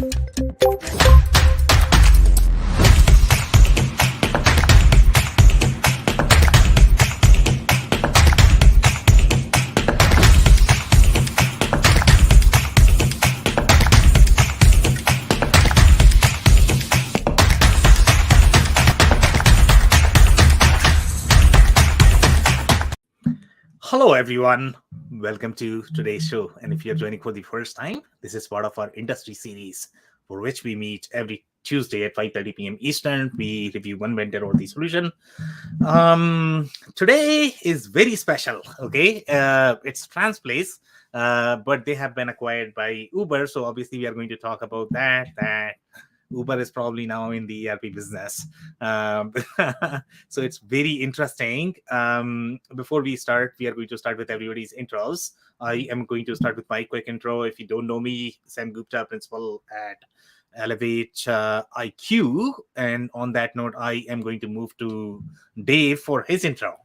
Hello, everyone. Welcome to today's show. And if you're joining for the first time, this is part of our industry series for which we meet every Tuesday at 5:30 p.m. Eastern. We review one vendor or the solution. Today is very special. Okay, it's Transplace, but they have been acquired by Uber. So obviously, we are going to talk about that. Uber is probably now in the ERP business. So it's very interesting. Before we start, we are going to start with everybody's intros. I am going to start with my quick intro. If you don't know me, Sam Gupta, principal at Elevate IQ. And on that note, I am going to move to Dave for his intro.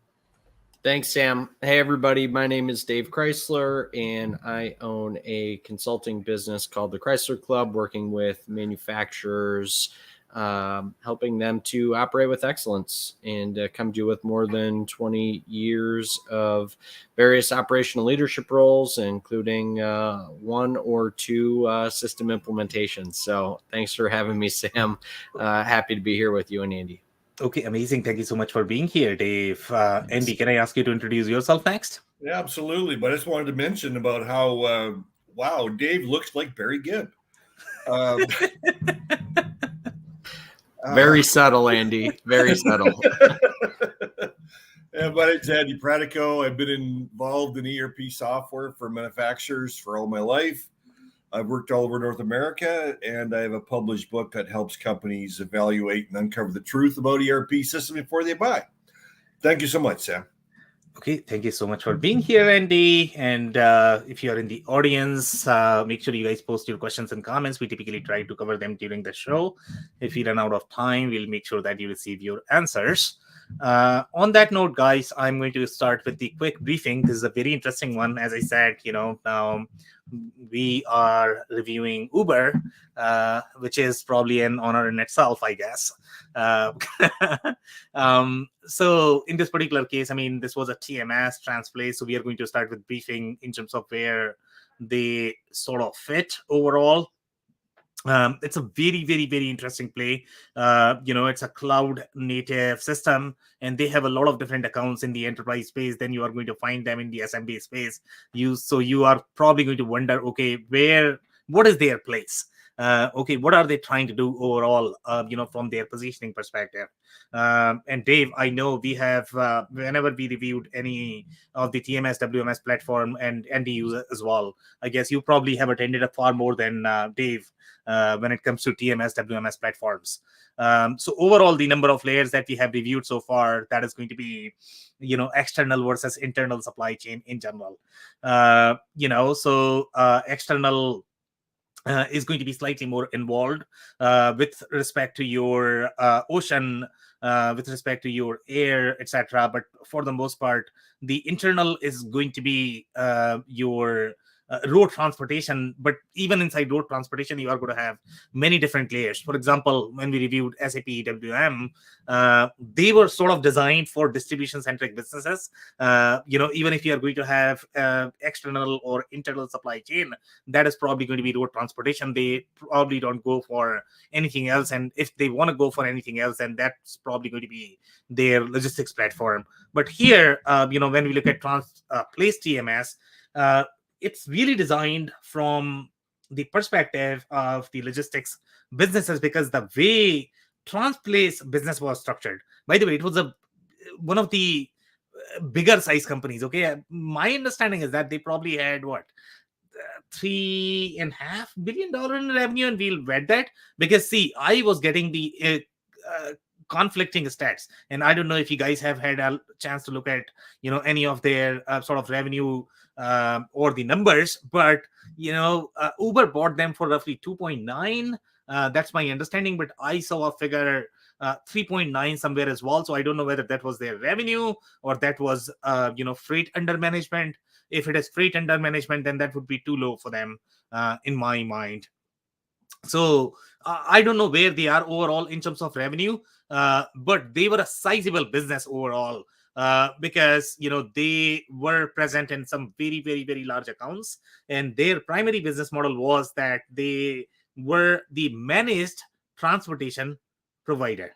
Thanks, Sam. Hey, everybody. My name is Dave Chrysler, and I own a consulting business called the Chrysler Club, working with manufacturers, helping them to operate with excellence, and come to you with more than 20 years of various operational leadership roles, including one or two system implementations. So thanks for having me, Sam. Happy to be here with you and Andy. Okay, amazing. Thank you so much for being here, Dave. Andy, can I ask you to introduce yourself next? Yeah, absolutely. But I just wanted to mention about how, wow, Dave looks like Barry Gibb. Very subtle, Andy. Very subtle. Yeah, my name's Andy Pratico. I've been involved in ERP software for manufacturers for all my life. I've worked all over North America, and I have a published book that helps companies evaluate and uncover the truth about ERP systems before they buy. Thank you so much, Sam. Okay, thank you so much for being here, Andy. And if you are in the audience, make sure you guys post your questions and comments. We typically try to cover them during the show. If we run out of time, we'll make sure that you receive your answers. On that note, guys, I'm going to start with the quick briefing. This is a very interesting one. As I said, we are reviewing Uber, which is probably an honor in itself, I guess. So in this particular case, I mean, this was a TMS Transplace. So we are going to start with briefing in terms of where they sort of fit overall. It's a very, very, very interesting play. It's a cloud native system, and they have a lot of different accounts in the enterprise space. Then you are going to find them in the SMB space. So you are probably going to wonder, okay, what is their place? Okay, what are they trying to do overall, from their positioning perspective? And Dave, I know we have, whenever we reviewed any of the TMS, WMS platform and NDUs as well, I guess you probably have attended a far more than Dave when it comes to TMS, WMS platforms. So overall, the number of layers that we have reviewed so far, that is going to be, external versus internal supply chain in general. External is going to be slightly more involved with respect to your ocean, with respect to your air, etc. But for the most part, the internal is going to be your road transportation. But even inside road transportation, you are going to have many different layers. For example, when we reviewed SAP EWM, they were sort of designed for distribution-centric businesses. Even if you are going to have external or internal supply chain, that is probably going to be road transportation. They probably don't go for anything else. And if they want to go for anything else, then that's probably going to be their logistics platform. But here, when we look at Transplace TMS, it's really designed from the perspective of the logistics businesses, because the way Transplace business was structured, by the way, it was one of the bigger size companies. Okay, my understanding is that they probably had $3.5 billion in revenue, and we'll vet that, because see, I was getting the conflicting stats, and I don't know if you guys have had a chance to look at any of their sort of revenue or the numbers, but Uber bought them for roughly 2.9. That's my understanding, but I saw a figure 3.9 somewhere as well. So I don't know whether that was their revenue or that was freight under management. If it is freight under management, then that would be too low for them in my mind. So I don't know where they are overall in terms of revenue, but they were a sizable business overall, because they were present in some very very very large accounts, and their primary business model was that they were the managed transportation provider.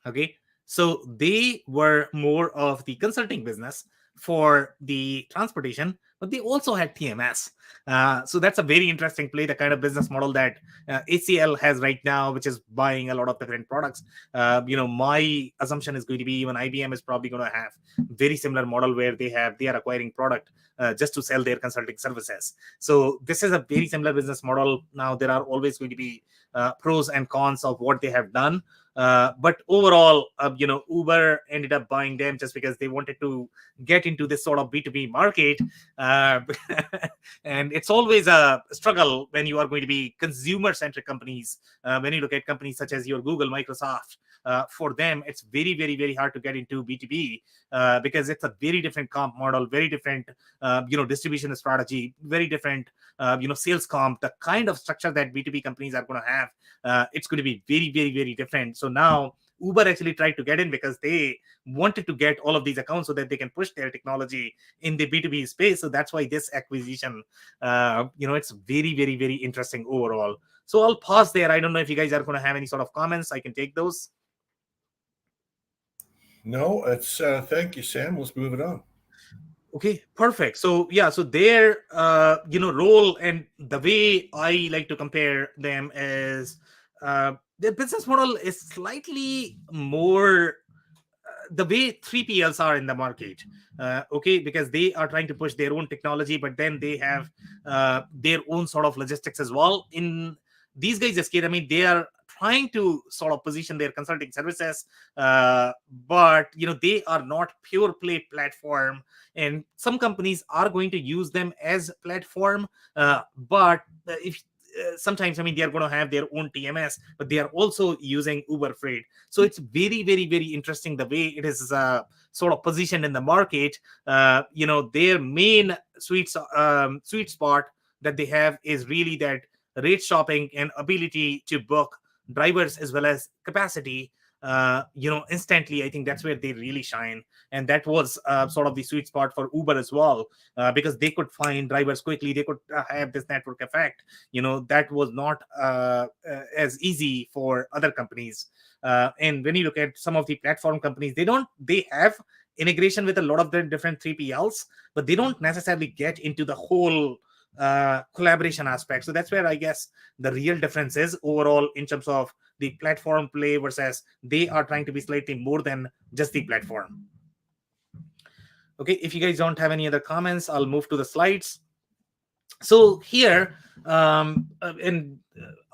Okay, so they were more of the consulting business for the transportation, but they also had TMS. So that's a very interesting play, the kind of business model that ACL has right now, which is buying a lot of different products. My assumption is going to be even IBM is probably going to have very similar model where they are acquiring product just to sell their consulting services. So this is a very similar business model. Now there are always going to be pros and cons of what they have done. But overall, Uber ended up buying them just because they wanted to get into this sort of B2B market. Uh, and it's always a struggle when you are going to be consumer centric companies. When you look at companies such as your Google, Microsoft, for them, it's very, very, very hard to get into B2B because it's a very different comp model, very different, distribution strategy, very different, sales comp. The kind of structure that B2B companies are going to have, it's going to be very, very, very different. So now Uber actually tried to get in because they wanted to get all of these accounts so that they can push their technology in the B2B space. So that's why this acquisition, it's very, very, very interesting overall. So I'll pause there. I don't know if you guys are going to have any sort of comments. I can take those. No, it's thank you, Sam. Let's move it on. Okay, perfect. So yeah, so their role, and the way I like to compare them is their business model is slightly more the way 3PLs are in the market. Okay, because they are trying to push their own technology, but then they have their own sort of logistics as well. In these guys, just I mean, they are trying to sort of position their consulting services, but they are not pure play platform, and some companies are going to use them as platform, but if sometimes, I mean, they are going to have their own TMS, but they are also using Uber Freight. So it's very, very, very interesting the way it is sort of positioned in the market. Their main sweet spot that they have is really that rate shopping and ability to book drivers as well as capacity. Instantly. I think that's where they really shine, and that was sort of the sweet spot for Uber as well, because they could find drivers quickly. They could have this network effect. That was not as easy for other companies. And when you look at some of the platform companies, they have integration with a lot of the different 3PLs, but they don't necessarily get into the whole collaboration aspect. So that's where I guess the real difference is overall in terms of the platform play versus they are trying to be slightly more than just the platform. Okay, if you guys don't have any other comments, I'll move to the slides. So here, and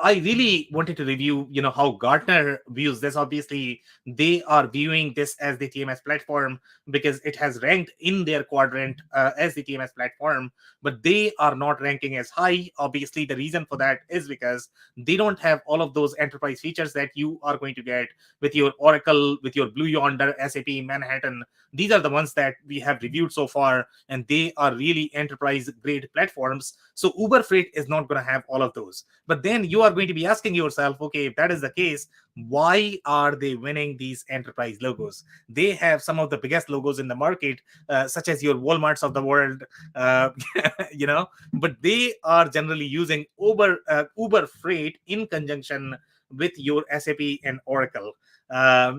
I really wanted to review, how Gartner views this. Obviously, they are viewing this as the TMS platform because it has ranked in their quadrant as the TMS platform, but they are not ranking as high. Obviously, the reason for that is because they don't have all of those enterprise features that you are going to get with your Oracle, with your Blue Yonder, SAP, Manhattan. These are the ones that we have reviewed so far, and they are really enterprise grade platforms. So Uber Freight is not going to have all of those. But then you are going to be asking yourself, okay, if that is the case, why are they winning these enterprise logos? They have some of the biggest logos in the market, such as your Walmarts of the world, but they are generally using Uber Freight in conjunction with your SAP and Oracle.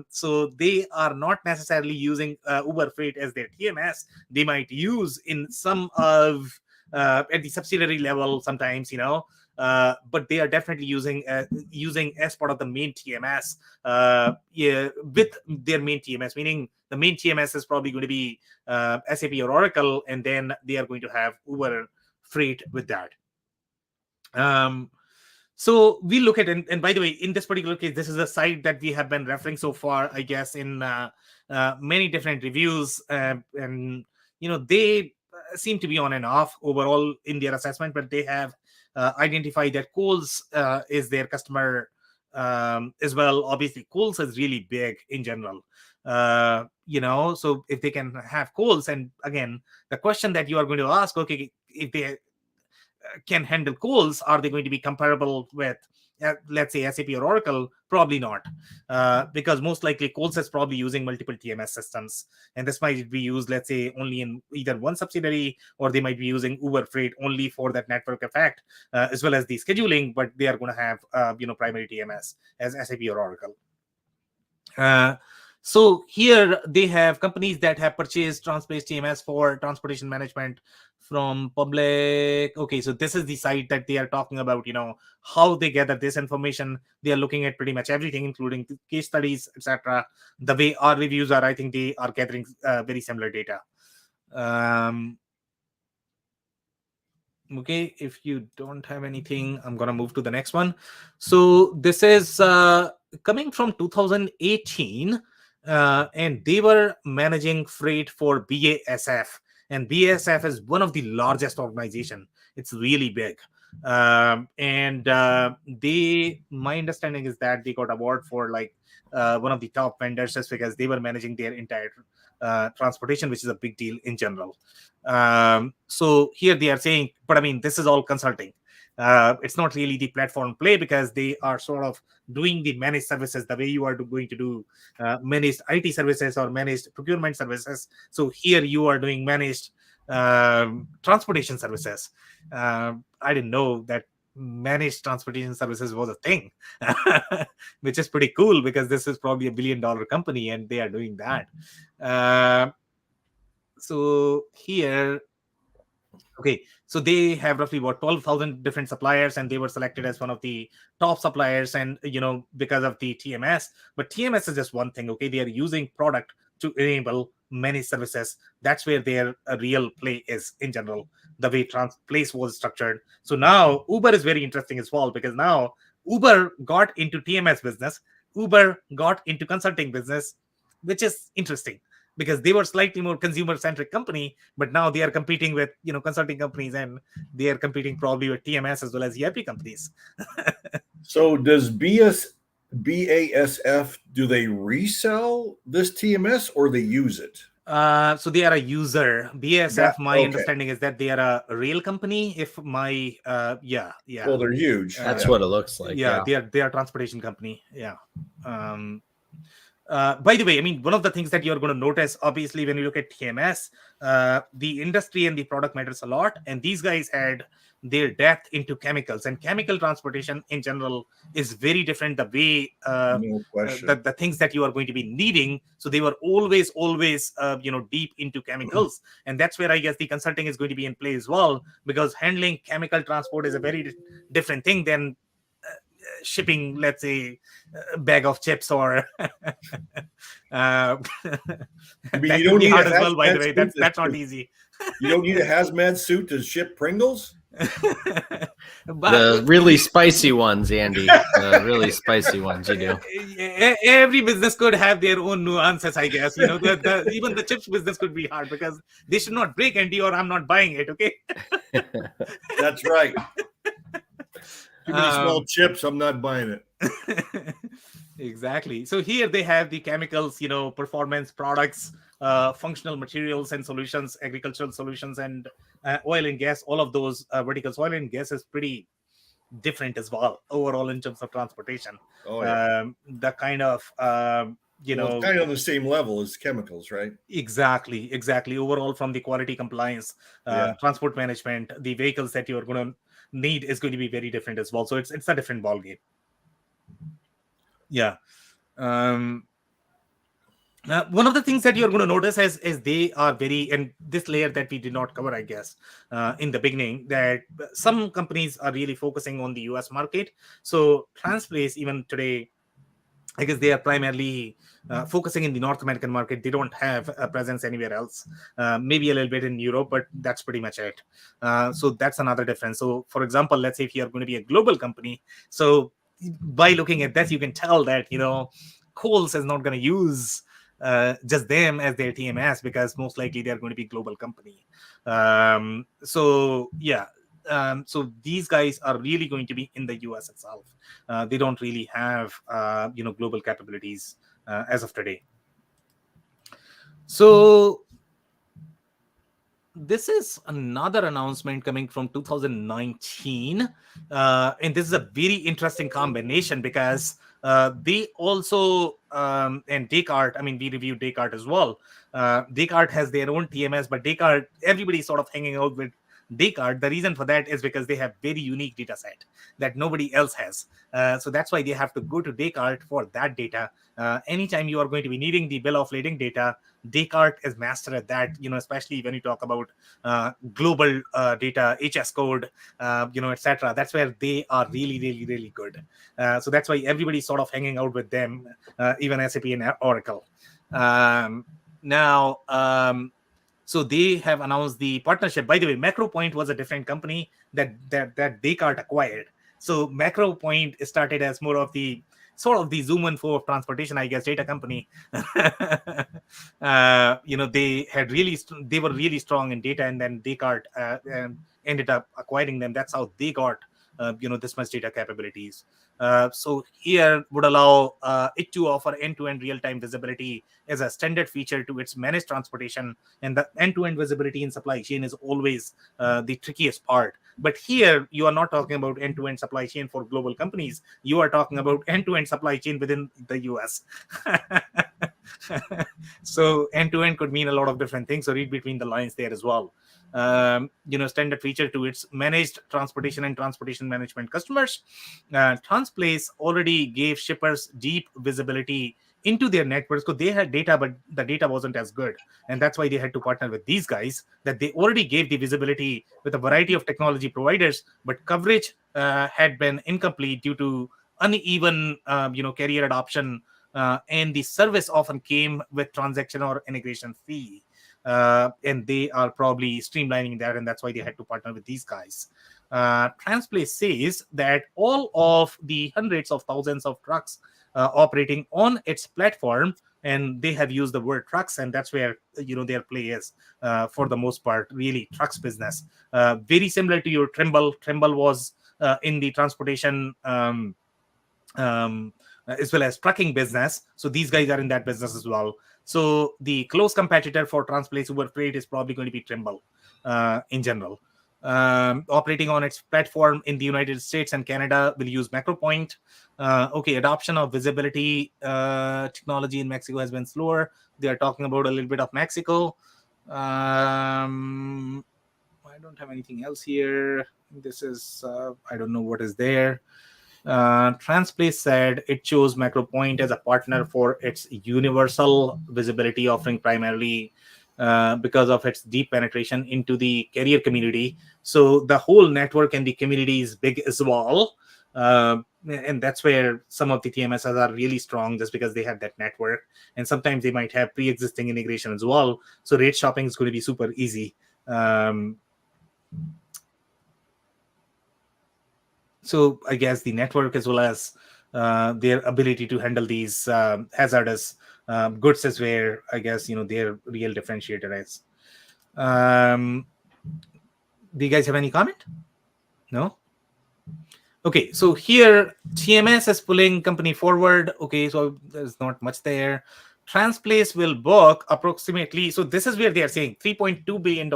So they are not necessarily using Uber Freight as their TMS. They might use in some of at the subsidiary level sometimes, but they are definitely using as part of the main TMS, with their main TMS, meaning the main TMS is probably going to be SAP or Oracle, and then they are going to have Uber Freight with that. So we look at, and by the way, in this particular case, this is a site that we have been referring so far, I guess, in many different reviews, and they seem to be on and off overall in their assessment, but they have identified that Kohl's is their customer as well. Obviously, Kohl's is really big in general. So if they can have Kohl's, and again, the question that you are going to ask, okay, if they can handle coals. Are they going to be comparable with, let's say, SAP or Oracle? Probably not, because most likely Coles is probably using multiple TMS systems, and this might be used, let's say, only in either one subsidiary, or they might be using Uber Freight only for that network effect, as well as the scheduling, but they are going to have primary TMS as SAP or Oracle. So here they have companies that have purchased Transplace TMS for transportation management from public. Okay, so this is the site that they are talking about, how they gather this information. They are looking at pretty much everything, including case studies, etc. The way our reviews are, I think they are gathering very similar data. Okay, if you don't have anything, I'm gonna move to the next one. So this is coming from 2018, and they were managing freight for BASF, and BASF is one of the largest organization. It's really big, and my understanding is that they got award for like one of the top vendors, just because they were managing their entire transportation, which is a big deal in general. So here they are saying, but I mean, this is all consulting. It's not really the platform play, because they are sort of doing the managed services the way you are going to do managed IT services or managed procurement services. So here you are doing managed transportation services. I didn't know that managed transportation services was a thing, which is pretty cool, because this is probably $1 billion company and they are doing that. So here, okay, so they have roughly what 12,000 different suppliers, and they were selected as one of the top suppliers, and because of the TMS. But TMS is just one thing. Okay, they are using product to enable many services. That's where their real play is in general, the way Transplace was structured. So now Uber is very interesting as well, because now Uber got into TMS business, Uber got into consulting business, which is interesting, because they were slightly more consumer centric company, but now they are competing with consulting companies, and they are competing probably with TMS as well as ERP companies. So does BASF, do they resell this TMS or they use it? So they are a user. BASF, my understanding is that they are a rail company. If my yeah. Well, they're huge. That's what it looks like. Yeah, they are a transportation company. Yeah. By the way, I mean, one of the things that you're going to notice, obviously, when you look at TMS, the industry and the product matters a lot. And these guys had their depth into chemicals, and chemical transportation in general is very different. The way the things that you are going to be needing. So they were always deep into chemicals, and that's where I guess the consulting is going to be in play as well, because handling chemical transport is a very different thing than shipping, let's say, a bag of chips, or I mean, that you don't be need hard a as well, by the way. hazmat That's not easy. You don't need a hazmat suit to ship Pringles. The really spicy ones, Andy. The really spicy ones you do. Every business could have their own nuances, I guess. Even the chips business could be hard, because they should not break, Andy, or I'm not buying it. Okay. That's right. Too many small chips, I'm not buying it. Exactly. So here they have the chemicals, performance products, functional materials and solutions, agricultural solutions, and oil and gas. All of those verticals. Oil and gas is pretty different as well overall in terms of transportation. Oh, yeah. The kind of it's kind of on the same level as chemicals, right? Exactly. Overall, from the quality compliance, transport management, the vehicles that you're going to need is going to be very different as well. So it's a different ball game. Yeah. One of the things that you're going to notice is they are very, and this layer that we did not cover, I guess, in the beginning, that some companies are really focusing on the US market. So Transplace, even today, I guess they are primarily focusing in the North American market. They don't have a presence anywhere else. Maybe a little bit in Europe, but that's pretty much it. So that's another difference. So, for example, let's say if you're going to be a global company, so by looking at this, you can tell that Coles is not going to use just them as their TMS, because most likely they're going to be a global company. So these guys are really going to be in the US itself. They don't really have global capabilities as of today. So this is another announcement coming from 2019, and this is a very interesting combination because they also and Descartes. I mean, we reviewed Descartes as well. Descartes has their own TMS, but Descartes, everybody's sort of hanging out with Descartes. The reason for that is because they have very unique data set that nobody else has. So that's why they have to go to Descartes for that data. Anytime you are going to be needing the bill of lading data, Descartes is master at that, especially when you talk about global data, HS code, etc. That's where they are really, really, really good. So that's why everybody's sort of hanging out with them, even SAP and Oracle. Now, so they have announced the partnership. By the way, MacroPoint was a different company that Descartes acquired. So MacroPoint started as more of the sort of the Zoom Info of transportation, I guess, data company. They were really strong in data, and then Descartes ended up acquiring them. That's how they got this much data capabilities. So here would allow it to offer end-to-end real-time visibility as a standard feature to its managed transportation, and the end-to-end visibility in supply chain is always the trickiest part. But here you are not talking about end-to-end supply chain for global companies. You are talking about end-to-end supply chain within the US. So end-to-end could mean a lot of different things, so read between the lines there as well. Standard feature to its managed transportation and transportation management customers. Transplace already gave shippers deep visibility into their networks, because they had data, but the data wasn't as good, and that's why they had to partner with these guys, that they already gave the visibility with a variety of technology providers, but coverage had been incomplete due to uneven carrier adoption, and the service often came with transaction or integration fee. And they are probably streamlining that, and that's why they had to partner with these guys. Transplace says that all of the hundreds of thousands of trucks operating on its platform, and they have used the word trucks, and that's where their play is, for the most part, really trucks business. Very similar to your Trimble. Trimble was in the transportation as well as trucking business. So these guys are in that business as well. So the close competitor for Transplace Uber Freight is probably going to be Trimble in general. Operating on its platform in the United States and Canada will use MacroPoint. Adoption of visibility technology in Mexico has been slower. They are talking about a little bit of Mexico. I don't have anything else here. This is, I don't know what is there. Transplace said it chose MacroPoint as a partner for its universal visibility offering, primarily because of its deep penetration into the carrier community. So the whole network and the community is big as well. And that's where some of the TMSs are really strong, just because they have that network. And sometimes they might have pre-existing integration as well. So rate shopping is going to be super easy. So I guess the network, as well as their ability to handle these hazardous goods, is where I guess their real differentiator is. Do you guys have any comment? No? Okay, so here TMS is pulling company forward. Okay, so there's not much there. Transplace will book approximately, so this is where they are saying $3.2 billion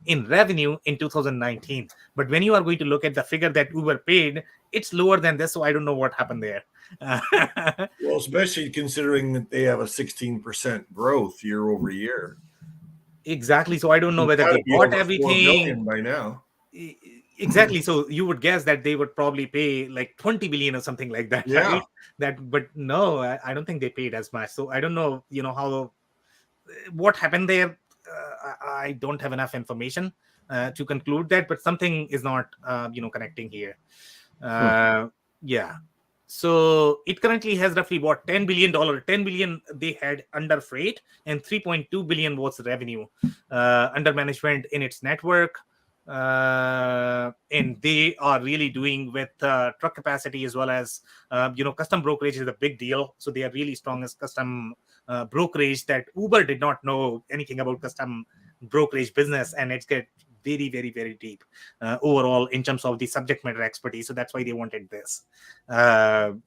in revenue in 2019. But when you are going to look at the figure that Uber paid, it's lower than this. So I don't know what happened there. Well, especially considering that they have a 16% growth year over year. Exactly. So I don't know whether they bought everything by now. Exactly. So you would guess that they would probably pay like 20 billion or something like that, Yeah. right? But no, I don't think they paid as much. So I don't know, what happened there. I don't have enough information to conclude that, but something is not, connecting here. Yeah. So it currently has roughly what, $10 billion. 10 billion they had under freight, and 3.2 billion was revenue under management in its network. And they are really doing with truck capacity, as well as custom brokerage is a big deal. So they are really strong as custom brokerage, that Uber did not know anything about custom brokerage business, and it's get very, very, very deep overall in terms of the subject matter expertise. So that's why they wanted this. 10%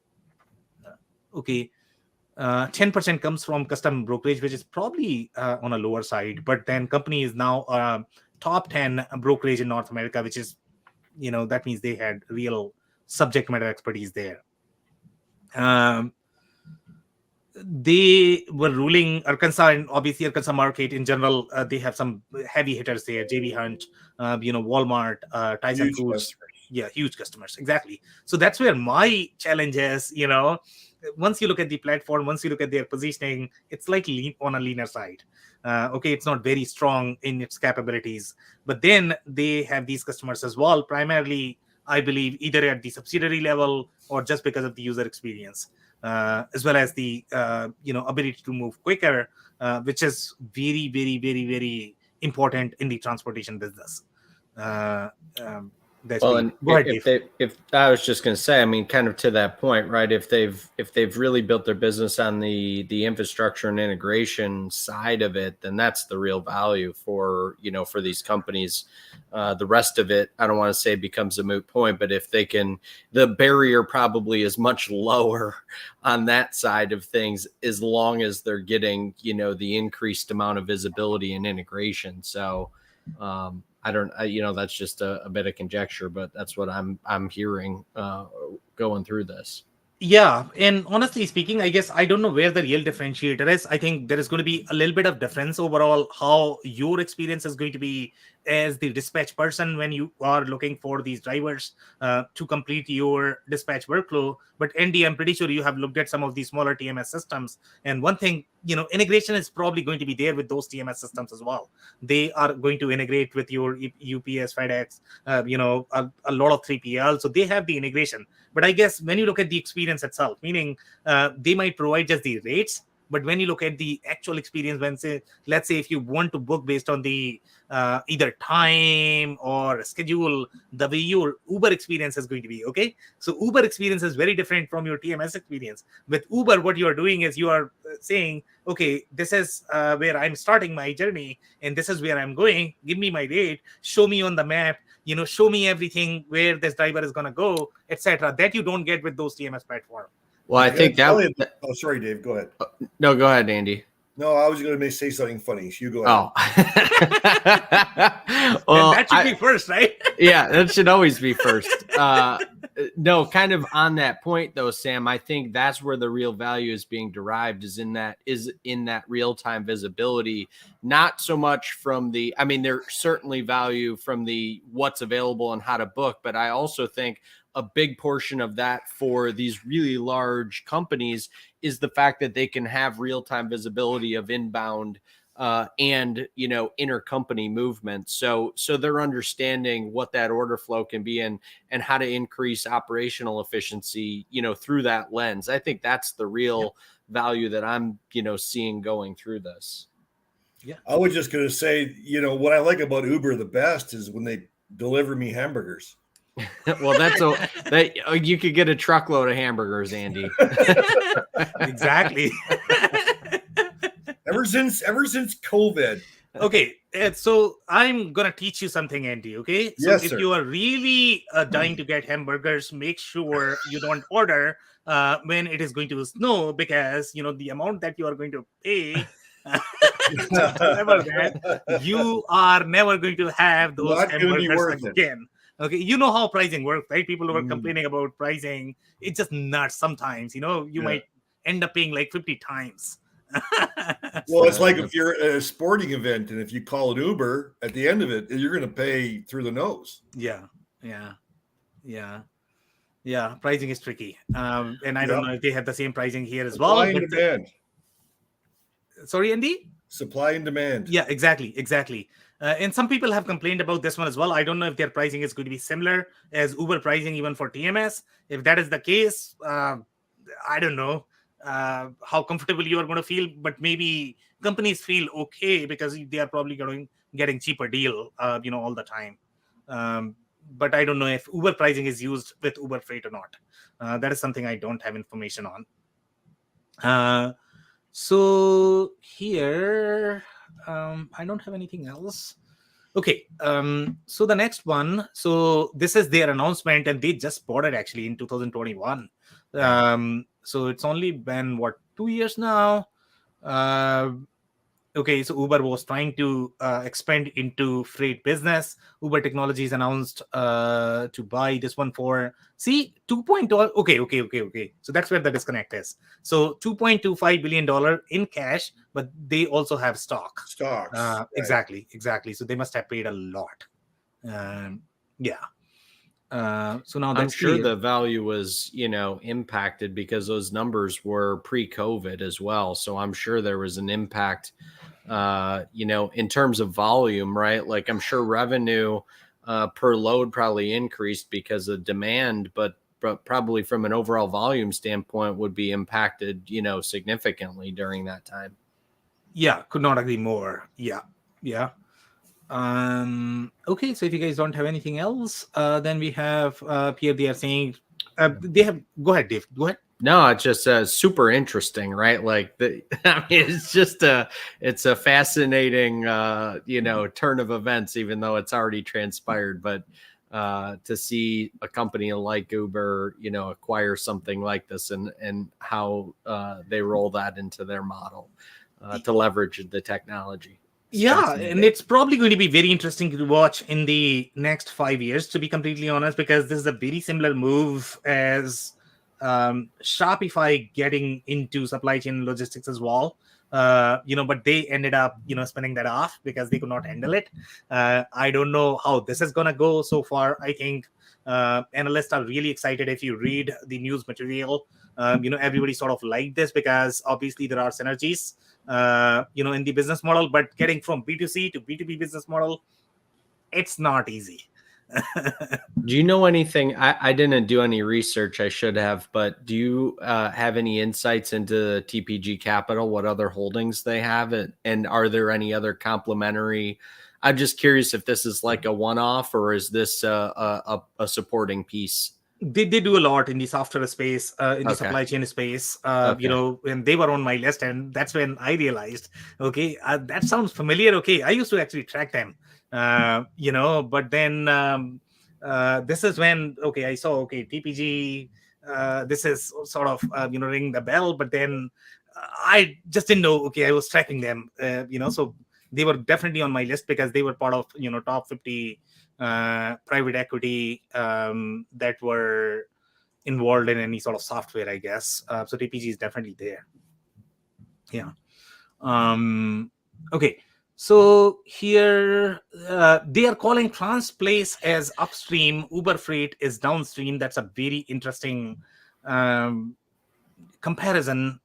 comes from custom brokerage, which is probably on a lower side, but then company is now top 10 brokerage in North America, which is, that means they had real subject matter expertise there. They were ruling Arkansas, and obviously Arkansas market in general. They have some heavy hitters there: JB Hunt, Walmart, Tyson Huge Foods. customers. Yeah, huge customers. Exactly. So that's where my challenge is. Once you look at the platform, once you look at their positioning, it's like on a leaner side. Okay, it's not very strong in its capabilities, but then they have these customers as well. Primarily, I believe either at the subsidiary level or just because of the user experience. As well as the ability to move quicker, which is very, very, very, very important in the transportation business. Well, and Go ahead, Dave. if I was just going to say, I mean, kind of to that point, right? If they've really built their business on the infrastructure and integration side of it, then that's the real value for these companies. The rest of it, I don't want to say becomes a moot point, but if they can, the barrier probably is much lower on that side of things, as long as they're getting the increased amount of visibility and integration. So. That's just a bit of conjecture, but that's what I'm hearing going through this. Yeah, and honestly speaking, I guess I don't know where the real differentiator is. I think there is going to be a little bit of difference overall how your experience is going to be as the dispatch person when you are looking for these drivers to complete your dispatch workflow. But Andy, I'm pretty sure you have looked at some of these smaller TMS systems, and one thing, integration is probably going to be there with those TMS systems as well. They are going to integrate with your UPS, FedEx, a lot of 3PL, so they have the integration. But I guess when you look at the experience itself, meaning they might provide just the rates, but when you look at the actual experience, let's say if you want to book based on the either time or schedule, the way your Uber experience is going to be, okay? So Uber experience is very different from your TMS experience. With Uber, what you are doing is you are saying, okay, this is where I'm starting my journey, and this is where I'm going. Give me my rate, show me on the map, show me everything where this driver is going to go, etc. That you don't get with those TMS platforms. Well, I think that. Oh, sorry, Dave. Go ahead. No, go ahead, Andy. No, I was going to say something funny. So you go ahead. Oh. Well, that should be first, right? Yeah, that should always be first. No, kind of on that point though, Sam, I think that's where the real value is being derived is in that real-time visibility, not so much from there's certainly value from the what's available and how to book, but I also think a big portion of that for these really large companies is the fact that they can have real-time visibility of inbound and intercompany movement. So they're understanding what that order flow can be and how to increase operational efficiency, through that lens. I think that's the real value that I'm, seeing going through this. Yeah. I was just going to say, what I like about Uber the best is when they deliver me hamburgers. Well, you could get a truckload of hamburgers, Andy. Exactly. Ever since COVID. Okay, so I'm gonna teach you something, Andy. Okay, so yes, if sir. you are really dying to get hamburgers, make sure you don't order when it is going to snow, because the amount that you are going to pay. Just remember that you are never going to have those hamburgers again. Okay, you know how pricing works, right? People who are complaining about pricing, it's just nuts sometimes. You might end up paying like 50 times. Well, it's like if you're at a sporting event and if you call an Uber at the end of it, you're going to pay through the nose. Yeah. Pricing is tricky. And I don't know if they have the same pricing here as well. Supply and demand. Sorry, Andy? Supply and demand. Yeah, exactly. And some people have complained about this one as well. I don't know if their pricing is going to be similar as Uber pricing even for TMS. If that is the case, I don't know how comfortable you are going to feel, but maybe companies feel okay because they are probably getting cheaper deal, all the time. But I don't know if Uber pricing is used with Uber Freight or not. That is something I don't have information on. So here, I don't have anything else. Okay, so the next one. So this is their announcement, and they just bought it actually in 2021. So it's only been 2 years now. Okay, so Uber was trying to expand into freight business. Uber Technologies announced to buy this one for 2.2. Okay. So that's where the disconnect is. So $2.25 billion in cash, but they also have stock. Stocks. Right. Exactly. So they must have paid a lot. Yeah. So now I'm that's sure clear. the value was, impacted because those numbers were pre-COVID as well. So I'm sure there was an impact, in terms of volume, right? Like I'm sure revenue per load probably increased because of demand, but probably from an overall volume standpoint would be impacted, significantly during that time. Yeah, could not agree more. Yeah. Okay, so if you guys don't have anything else, then we have here they are saying they have. Go ahead, Dave. Go ahead. No, it's just super interesting, right? Like it's a fascinating, turn of events, even though it's already transpired. But to see a company like Uber, acquire something like this and how they roll that into their model to leverage the technology. Yeah, and it's probably going to be very interesting to watch in the next 5 years, to be completely honest, because this is a very similar move as Shopify getting into supply chain logistics as well. But they ended up, spinning that off because they could not handle it. I don't know how this is gonna go so far. I think analysts are really excited. If you read the news material, everybody sort of like this because obviously there are synergies in the business model, but getting from B2C to B2B business model, it's not easy. Do you know anything? I didn't do any research. I should have, but do you have any insights into TPG Capital, what other holdings they have? And are there any other complementary? I'm just curious if this is like a one-off or is this a supporting piece? They do a lot in the software space, in the supply chain space, and they were on my list, and that's when I realized, okay, that sounds familiar. Okay, I used to actually track them, but then this is when, okay, I saw, okay, TPG, this is sort of, ring the bell, but then I just didn't know, okay, I was tracking them, so they were definitely on my list because they were part of, top 50 private equity that were involved in any sort of software, I guess. So TPG is definitely there. Yeah. Okay. So here they are calling Transplace as upstream, Uber Freight is downstream. That's a very interesting comparison.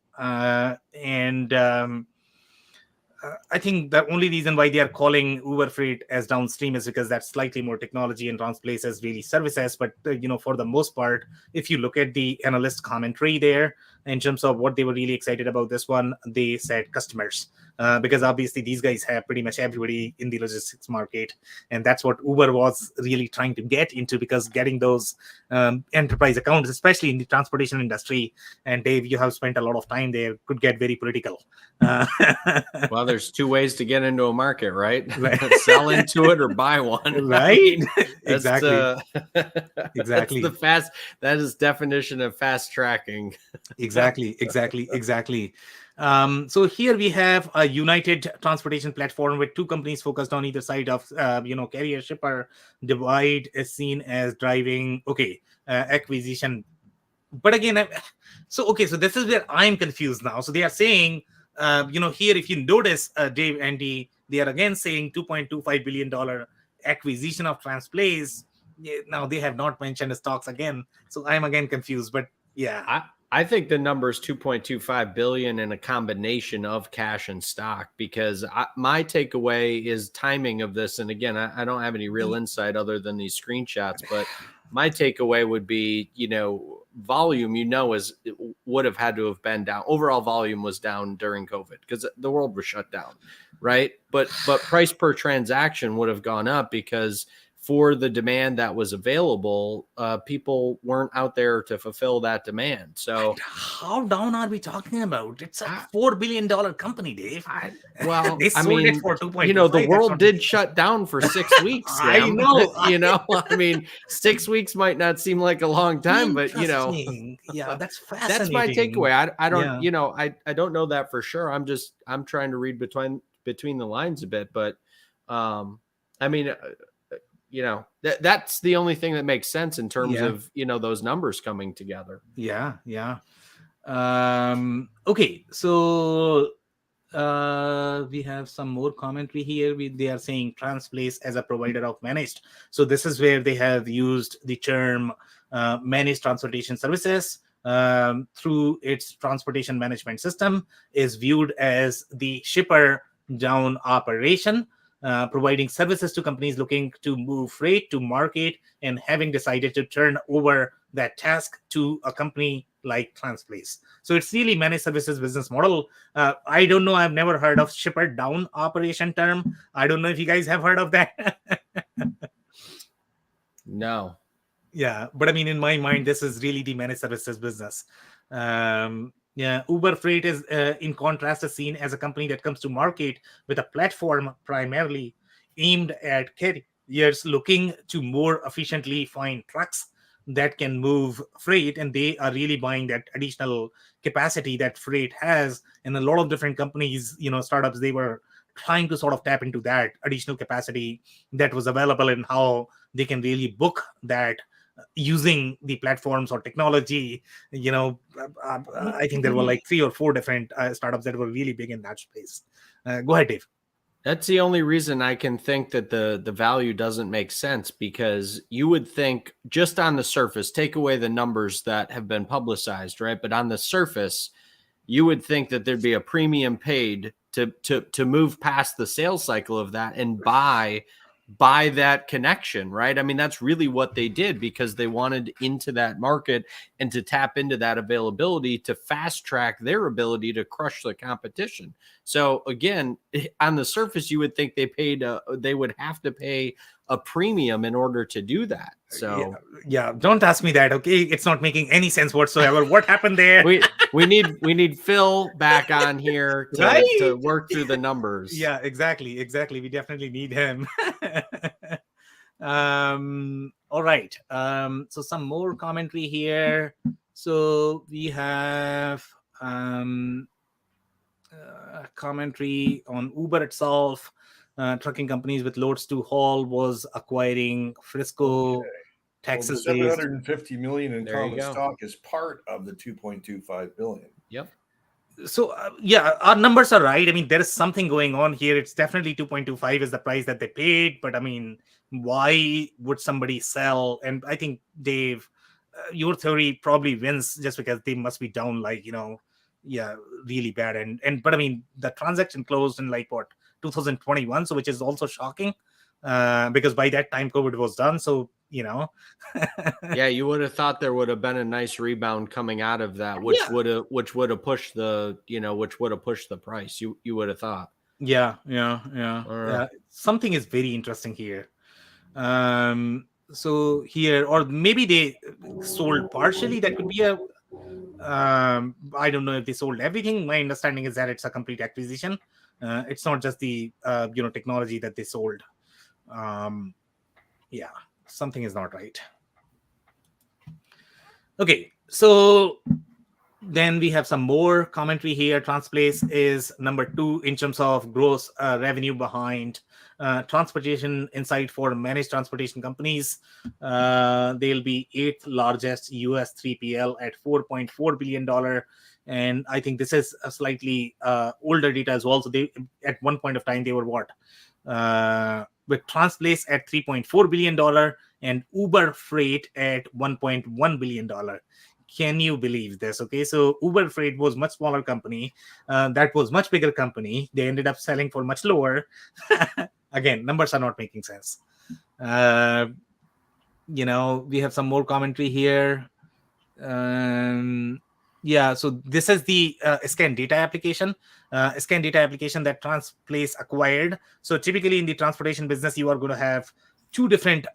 I think the only reason why they are calling Uber Freight as downstream is because that's slightly more technology and Transplace as really services. But, for the most part, if you look at the analyst commentary there, in terms of what they were really excited about this one, they said customers. Because obviously these guys have pretty much everybody in the logistics market. And that's what Uber was really trying to get into, because getting those enterprise accounts, especially in the transportation industry, and Dave, you have spent a lot of time there, could get very political. Well, there's two ways to get into a market, right? Right. Sell into it or buy one. Right. I mean, Exactly. Exactly. That is definition of fast tracking. Exactly. So here we have a united transportation platform with two companies focused on either side of, carrier shipper divide is seen as driving, acquisition. But again, so this is where I'm confused now. So they are saying, here, if you notice, Dave, Andy, they are again saying $2.25 billion acquisition of Transplace. Now they have not mentioned the stocks again. So I'm again confused, but yeah. I think the number is 2.25 billion in a combination of cash and stock, because my takeaway is timing of this. And again, I don't have any real insight other than these screenshots, but my takeaway would be, volume, would have had to have been down. Overall volume was down during COVID because the world was shut down. Right. But price per transaction would have gone up because for the demand that was available, people weren't out there to fulfill that demand. So how down are we talking about? It's a $4 billion company, Dave. Well, they sold it for 2.25. The world did shut down for 6 weeks. Sam. I know. I mean, 6 weeks might not seem like a long time, but yeah, that's fascinating. That's my takeaway. I don't, I don't know that for sure. I'm trying to read between between the lines a bit, but I mean, that's the only thing that makes sense in terms of, those numbers coming together. Yeah. Okay, so we have some more commentary here. They are saying Transplace as a provider of managed. So this is where they have used the term managed transportation services through its transportation management system is viewed as the shipper down operation, providing services to companies looking to move freight to market and having decided to turn over that task to a company like Transplace. So it's really managed services business model. I don't know. I've never heard of shipper down operation term. I don't know if you guys have heard of that. No. Yeah, but I mean, in my mind, this is really the managed services business. Yeah, Uber Freight is, in contrast, is seen as a company that comes to market with a platform primarily aimed at carriers looking to more efficiently find trucks that can move freight, and they are really buying that additional capacity that freight has. And a lot of different companies, startups, they were trying to sort of tap into that additional capacity that was available and how they can really book that using the platforms or technology. I think there were like 3 or 4 different startups that were really big in that space. Go ahead, Dave. That's the only reason I can think that the value doesn't make sense, because you would think just on the surface, take away the numbers that have been publicized, right? But on the surface, you would think that there'd be a premium paid to move past the sales cycle of that and buy that connection, right? I mean, that's really what they did, because they wanted into that market and to tap into that availability to fast track their ability to crush the competition. So again, on the surface, you would think they would have to pay a premium in order to do that. So yeah, don't ask me that. Okay, it's not making any sense whatsoever. What happened there? we need Phil back on here to work through the numbers. Yeah, exactly. We definitely need him. All right. So some more commentary here. So we have commentary on Uber itself. Trucking companies with loads to haul was acquiring Frisco, Texas. Well, the $750 million in There you common go. stock is part of the $2.25 billion. Yep. So yeah, our numbers are right. I mean, there is something going on here. It's definitely 2.25 is the price that they paid. But I mean, why would somebody sell? And I think, Dave, your theory probably wins just because they must be down, like, really bad. And but I mean, the transaction closed in 2021, so which is also shocking, because by that time COVID was done. So yeah, you would have thought there would have been a nice rebound coming out of that, which would have pushed the price. You would have thought. Yeah. Something is very interesting here. So here, or maybe they sold partially. That could be a I don't know if they sold everything. My understanding is that it's a complete acquisition. It's not just the technology that they sold. Yeah, something is not right. Okay, so then we have some more commentary here. Transplace is number 2 in terms of gross revenue behind Transportation Insight for managed transportation companies. They'll be 8th largest US 3PL at $4.4 billion. And I think this is a slightly older data as well. So they, at one point of time, they were what? With Transplace at $3.4 billion and Uber Freight at $1.1 billion. Can you believe this? Okay, so Uber Freight was much smaller company. That was much bigger company. They ended up selling for much lower. Again, numbers are not making sense. We have some more commentary here. Yeah, so this is the scan data application that Transplace acquired. So typically in the transportation business, you are going to have 2 different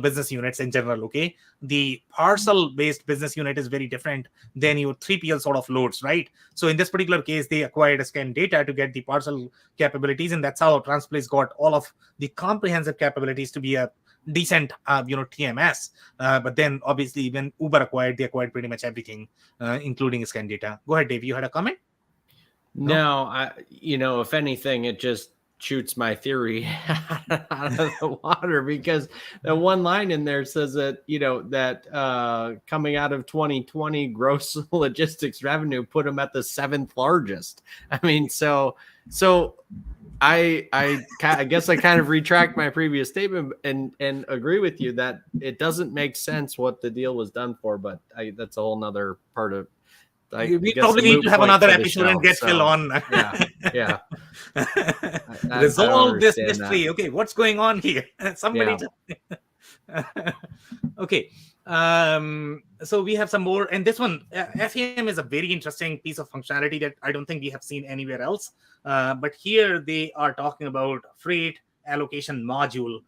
business units in general. Okay, the parcel based business unit is very different than your 3PL sort of loads, right? So in this particular case, they acquired scan data to get the parcel capabilities, and that's how Transplace got all of the comprehensive capabilities to be a decent TMS. But then obviously when Uber acquired, they acquired pretty much everything, including scan data. Go ahead, Dave, you had a comment? No, if anything, it just shoots my theory out of the water, because the one line in there says that, coming out of 2020, gross logistics revenue put them at the 7th largest. I mean, so I guess I kind of retract my previous statement and agree with you that it doesn't make sense what the deal was done for, but that's a whole nother part of. We probably need to have another episode and get Phil on. Yeah. Resolve this mystery. Okay, what's going on here? Somebody. Okay. So we have some more, and this one, FAM is a very interesting piece of functionality that I don't think we have seen anywhere else. But here they are talking about freight allocation module,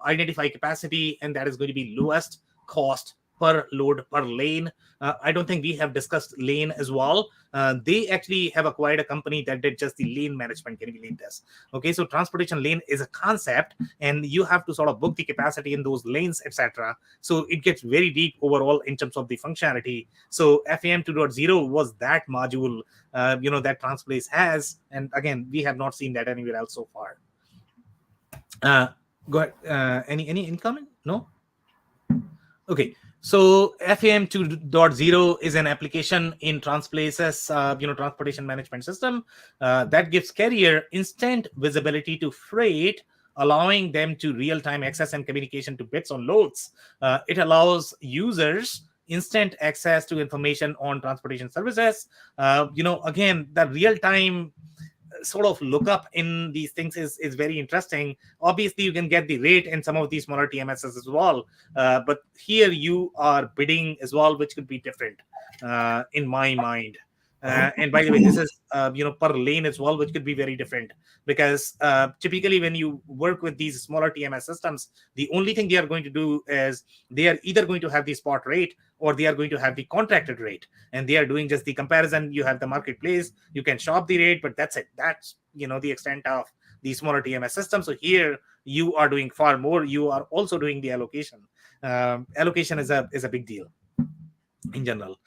identify capacity, and that is going to be lowest cost per load per lane. I don't think we have discussed lane as well. They actually have acquired a company that did just the lane management. Can you believe this? Okay, so transportation lane is a concept, and you have to sort of book the capacity in those lanes, etc. So it gets very deep overall in terms of the functionality. So FAM 2.0 was that module, that Transplace has, and again, we have not seen that anywhere else so far. Go ahead. Any comment? No. Okay. So FAM 2.0 is an application in Transplace's transportation management system that gives carrier instant visibility to freight, allowing them to real-time access and communication to bits on loads. It allows users instant access to information on transportation services. Again, the real-time sort of lookup in these things is very interesting. Obviously, you can get the rate in some of these smaller TMSs as well, but here you are bidding as well, which could be different in my mind. And by the way, this is per lane as well, which could be very different, because typically when you work with these smaller TMS systems, the only thing they are going to do is they are either going to have the spot rate or they are going to have the contracted rate, and they are doing just the comparison. You have the marketplace, you can shop the rate, but that's it. That's the extent of the smaller TMS system. So here you are doing far more. You are also doing the allocation. Allocation is a big deal in general.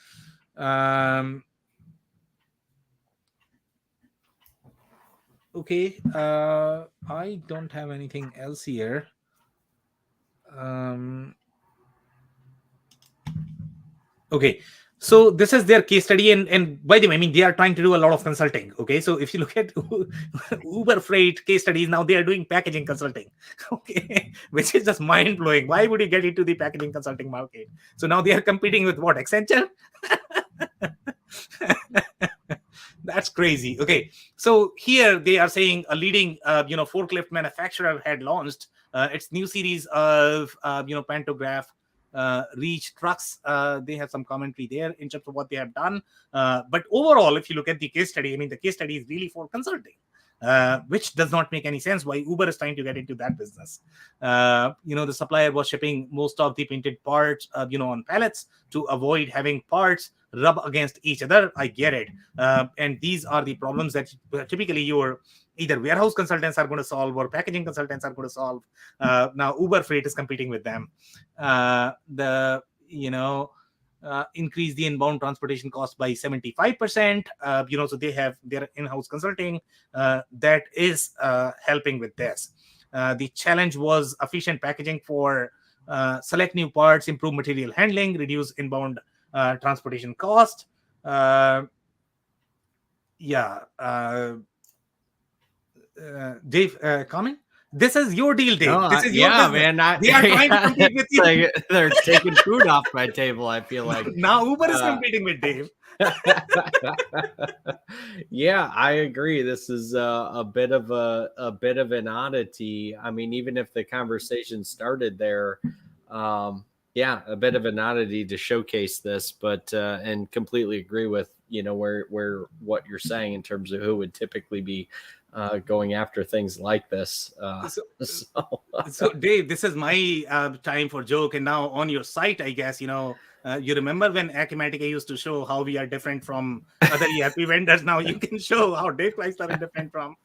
Okay, I don't have anything else here. Okay, so this is their case study, and by the way, I mean, they are trying to do a lot of consulting. Okay, so if you look at Uber Freight case studies, now they are doing packaging consulting. Okay, which is just mind blowing. Why would you get into the packaging consulting market? So now they are competing with what, Accenture? That's crazy. Okay, so here they are saying a leading forklift manufacturer had launched its new series of pantograph reach trucks. They have some commentary there in terms of what they have done, but overall, if you look at the case study, I mean, the case study is really for consulting, which does not make any sense why Uber is trying to get into that business. The supplier was shipping most of the painted parts on pallets to avoid having parts rub against each other. I get it, and these are the problems that typically your either warehouse consultants are going to solve or packaging consultants are going to solve. Now Uber Freight is competing with them. Increase the inbound transportation cost by 75%. So they have their in-house consulting that is helping with this. The challenge was efficient packaging for select new parts, improve material handling, reduce inbound transportation cost. Dave, comment? This is your deal, Dave. This is your business. Man. They are trying to compete with you. Like they're taking food off my table, I feel like. Now Uber is competing with Dave. Yeah, I agree. This is a bit of an oddity. I mean, even if the conversation started there, a bit of an oddity to showcase this, but and completely agree with where what you're saying in terms of who would typically be going after things like this. So Dave, this is my time for joke, and now on your site, I guess you remember when Acumatica used to show how we are different from other ERP vendors. Now you can show how Dave Chrysler is different from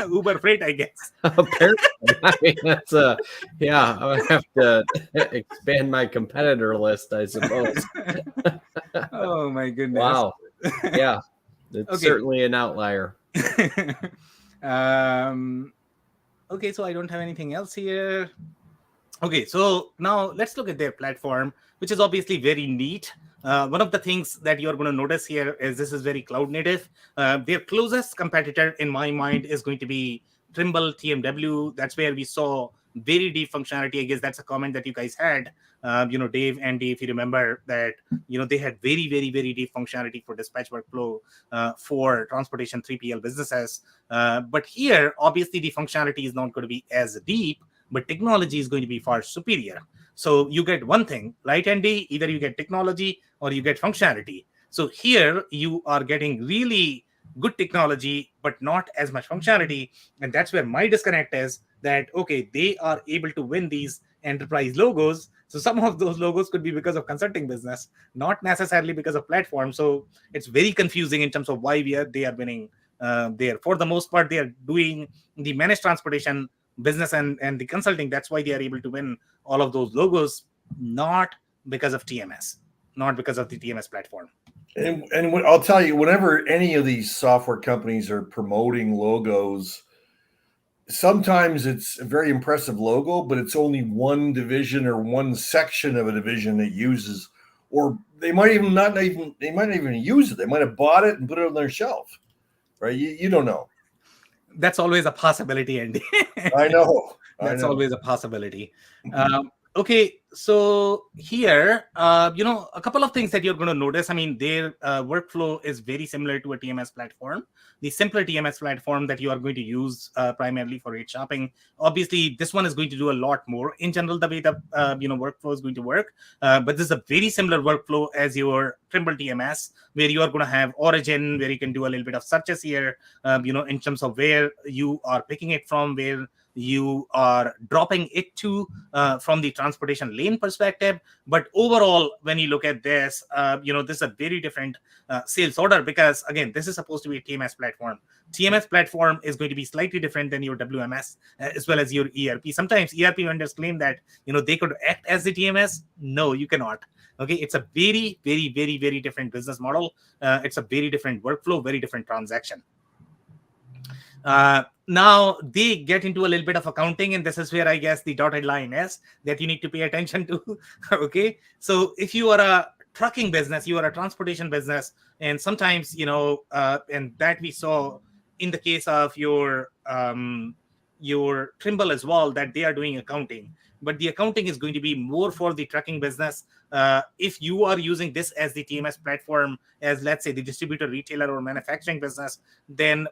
Uber Freight, I guess. Apparently, I mean, that's I'm gonna have to expand my competitor list, I suppose. Oh my goodness! Wow, yeah. It's certainly an outlier. Okay, so I don't have anything else here. Okay, so now let's look at their platform, which is obviously very neat. One of the things that you're going to notice here is this is very cloud native. Their closest competitor in my mind is going to be Trimble TMW. That's where we saw very deep functionality. I guess that's a comment that you guys had, Dave, Andy, if you remember that, they had very, very, very deep functionality for dispatch workflow for transportation 3PL businesses. But here, obviously, the functionality is not going to be as deep, but technology is going to be far superior. So you get one thing, right, Andy? Either you get technology or you get functionality. So here you are getting really good technology, but not as much functionality. And that's where my disconnect is that, okay, they are able to win these enterprise logos. So some of those logos could be because of consulting business, not necessarily because of platform. So it's very confusing in terms of why they are winning there. For the most part, they are doing the managed transportation business and the consulting. That's why they are able to win all of those logos, not because of TMS, not because of the TMS platform. And I'll tell you, whenever any of these software companies are promoting logos, sometimes it's a very impressive logo, but it's only one division or one section of a division that uses, or they might not even use it. They might have bought it and put it on their shelf, right? You don't know. That's always a possibility, Andy. I know. That's always a possibility. Okay, so here, a couple of things that you're going to notice. I mean, their workflow is very similar to a TMS platform, the simpler TMS platform that you are going to use primarily for rate shopping. Obviously, this one is going to do a lot more in general, the way the workflow is going to work. But this is a very similar workflow as your Trimble TMS, where you are going to have origin, where you can do a little bit of searches here, in terms of where you are picking it from, where you are dropping it to from the transportation lane perspective. But overall, when you look at this, this is a very different sales order, because again, this is supposed to be a TMS platform. TMS platform is going to be slightly different than your WMS as well as your ERP. Sometimes ERP vendors claim that they could act as the TMS. No, you cannot. Okay, it's a very, very, very, very different business model. It's a very different workflow, very different transaction. Now they get into a little bit of accounting, and this is where I guess the dotted line is that you need to pay attention to. Okay, so if you are a trucking business, you are a transportation business, and sometimes and that we saw in the case of your Trimble as well, that they are doing accounting, but the accounting is going to be more for the trucking business. If you are using this as the TMS platform, as let's say the distributor, retailer, or manufacturing business, then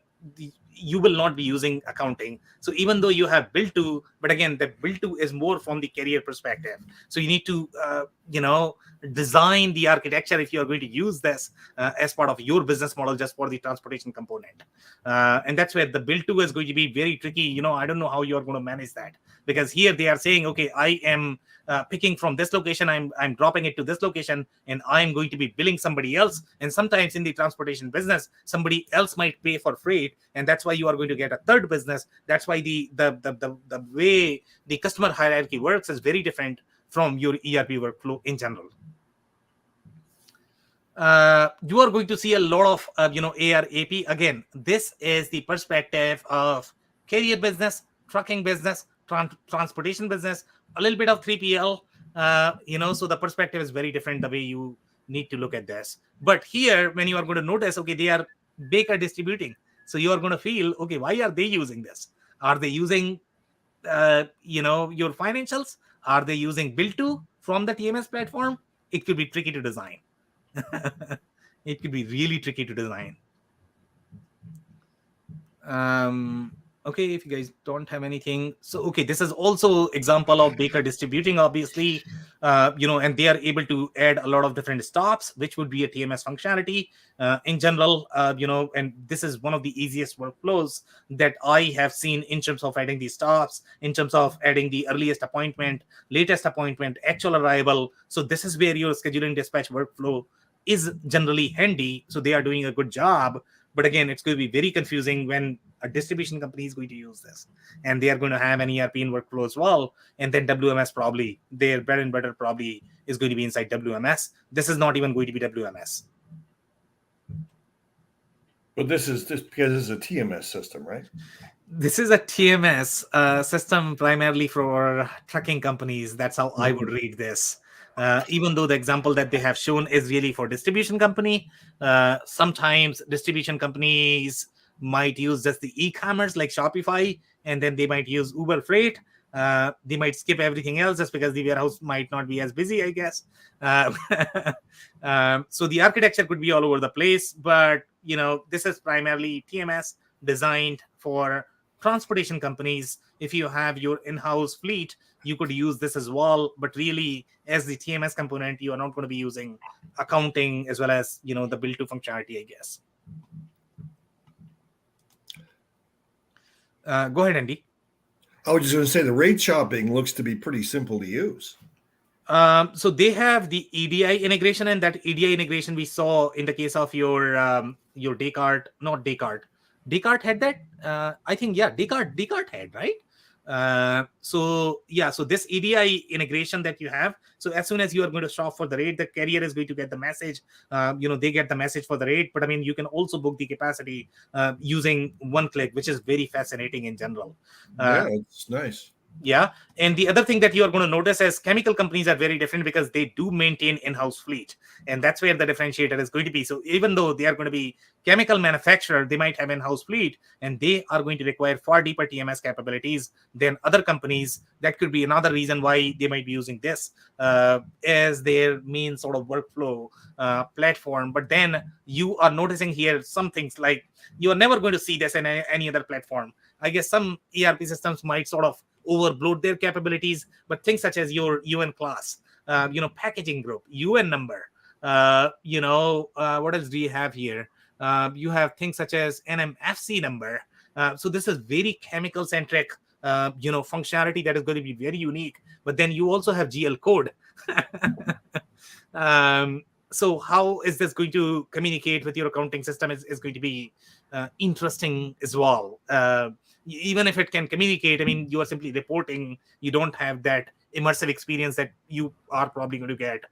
you will not be using accounting. So even though you have build to, but again, the build to is more from the carrier perspective. So you need to design the architecture if you are going to use this as part of your business model just for the transportation component. And that's where the build to is going to be very tricky. I don't know how you're going to manage that, because here they are saying, okay, I am picking from this location, I'm dropping it to this location, and I'm going to be billing somebody else. And sometimes in the transportation business, somebody else might pay for freight, and that's why you are going to get a third business. That's why the way the customer hierarchy works is very different from your ERP workflow in general. You are going to see a lot of AR/AP. Again, this is the perspective of carrier business, trucking business, transportation business, a little bit of 3PL. So the perspective is very different the way you need to look at this. But here, when you are going to notice, okay, they are Baker distributing. So you are going to feel, okay, why are they using this? Are they using your financials? Are they using build to from the TMS platform? It could be tricky to design. It could be really tricky to design. Okay, if you guys don't have anything, so okay, this is also example of Baker distributing, obviously, and they are able to add a lot of different stops, which would be a TMS functionality in general, and this is one of the easiest workflows that I have seen in terms of adding these stops, in terms of adding the earliest appointment, latest appointment, actual arrival. So this is where your scheduling dispatch workflow is generally handy. So they are doing a good job. But again, it's going to be very confusing when a distribution company is going to use this, and they are going to have an ERP in workflow as well. And then WMS, probably their bread and butter probably is going to be inside WMS. This is not even going to be WMS. But this is just because it's a TMS system, right? This is a TMS system primarily for trucking companies. That's how I would read this. Even though the example that they have shown is really for distribution company, sometimes distribution companies might use just the e-commerce like Shopify, and then they might use Uber Freight. They might skip everything else just because the warehouse might not be as busy, I guess. So the architecture could be all over the place, but this is primarily TMS designed for transportation companies. If you have your in-house fleet, you could use this as well, but really as the TMS component, you are not going to be using accounting as well as the bill to functionality, I guess. Go ahead, Andy. I was just going to say the rate shopping looks to be pretty simple to use. So they have the EDI integration, and that EDI integration we saw in the case of your Descartes, not Descartes. Descartes had that. I think Descartes had, right? So this EDI integration that you have. So as soon as you are going to shop for the rate, the carrier is going to get the message. They get the message for the rate, but I mean you can also book the capacity using one click, which is very fascinating in general. Yeah, it's nice. Yeah. And the other thing that you are going to notice is chemical companies are very different because they do maintain in-house fleet. And that's where the differentiator is going to be. So even though they are going to be chemical manufacturer, they might have in-house fleet, and they are going to require far deeper TMS capabilities than other companies. That could be another reason why they might be using this as their main sort of workflow platform. But then you are noticing here some things like you are never going to see this in any other platform. I guess some ERP systems might sort of overload their capabilities, but things such as your UN class, packaging group, UN number, what else do you have here? You have things such as NMFC number. So this is very chemical centric, functionality that is going to be very unique. But then you also have GL code. So how is this going to communicate with your accounting system is going to be interesting as well. Even if it can communicate, I mean, you are simply reporting. You don't have that immersive experience that you are probably going to get,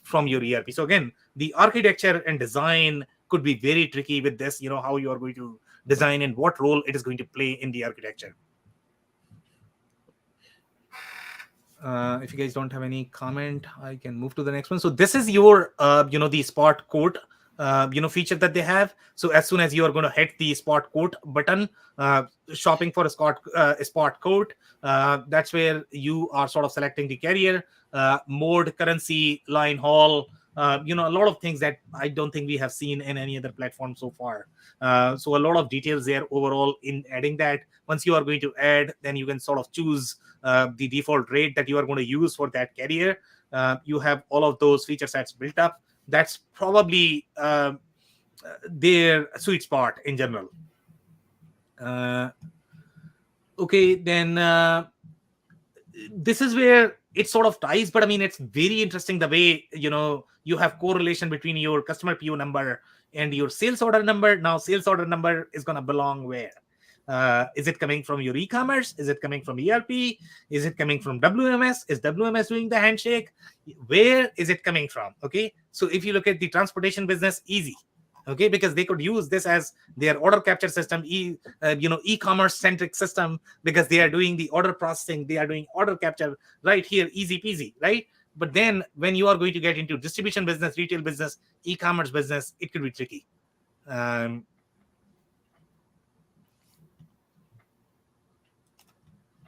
from your ERP. So again, the architecture and design could be very tricky with this, how you are going to design and what role it is going to play in the architecture. If you guys don't have any comment, I can move to the next one. So this is your, the spot quote, feature that they have. So as soon as you are going to hit the spot quote button, shopping for a spot quote, that's where you are sort of selecting the carrier, mode, currency, line haul, a lot of things that I don't think we have seen in any other platform so far. So a lot of details there overall in adding that. Once you are going to add, then you can sort of choose the default rate that you are going to use for that carrier. You have all of those feature sets built up. That's probably their sweet spot in general. Okay, then this is where it sort of ties, but I mean, it's very interesting the way, you have correlation between your customer PO number and your sales order number. Now, sales order number is going to belong where? Is it coming from your e-commerce? Is it coming from ERP? Is it coming from WMS? Is WMS doing the handshake? Where is it coming from? Okay, so if you look at the transportation business, easy. Okay, because they could use this as their order capture system, e-commerce centric system, because they are doing the order processing, they are doing order capture right here, easy peasy, right? But then when you are going to get into distribution business, retail business, e-commerce business, it could be tricky.